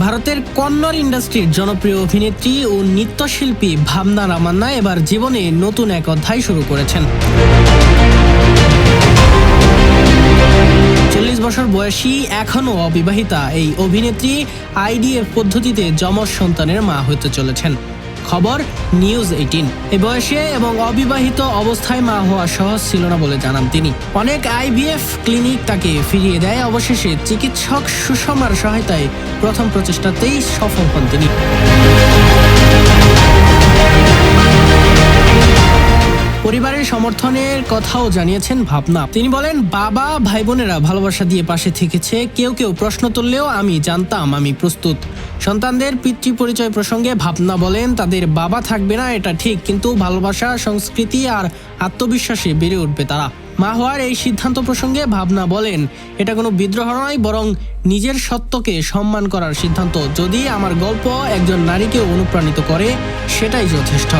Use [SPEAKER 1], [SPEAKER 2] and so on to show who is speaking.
[SPEAKER 1] ভারতের কন্নড় ইন্ডাস্ট্রির জনপ্রিয় অভিনেত্রী ও নৃত্যশিল্পী ভাবনা রামান্না এবার জীবনে নতুন এক অধ্যায় শুরু করেছেন। 40 বছর বয়সী এখনও অবিবাহিতা এই অভিনেত্রী আইডিএফ পদ্ধতিতে যমজ সন্তানের মা হতে চলেছেন। খবর নিউজ 18। এই বয়সে এবং অবিবাহিত অবস্থায় মা হওয়া সহজ ছিল না বলে জানান তিনি। অনেক আইভিএফ ক্লিনিক তাকে ফিরিয়ে দেয়, অবশেষে চিকিৎসক সুষমার সহায়তায় প্রথম প্রচেষ্টাতেই সফল হন তিনি। পরিবারের সমর্থনের কথাও জানিয়েছেন ভাবনা। তিনি বলেন, বাবা ভাই বোনেরা ভালোবাসা দিয়ে পাশে থেকেছে, কেউ কেউ প্রশ্ন তুললেও আমি জানতাম আমি প্রস্তুত। সন্তানদের পিতৃ পরিচয় প্রসঙ্গে ভাবনা বলেন, তাদের বাবা থাকবে না এটা ঠিক, কিন্তু ভালোবাসা, সংস্কৃতি আর আত্মবিশ্বাসে বেড়ে উঠবে তারা। মা হওয়ার এই সিদ্ধান্ত প্রসঙ্গে ভাবনা বলেন, এটা কোনো বিদ্রোহ নয়, বরং নিজের সত্যকে সম্মান করার সিদ্ধান্ত। যদি আমার গল্প একজন নারীকে অনুপ্রাণিত করে, সেটাই যথেষ্ট।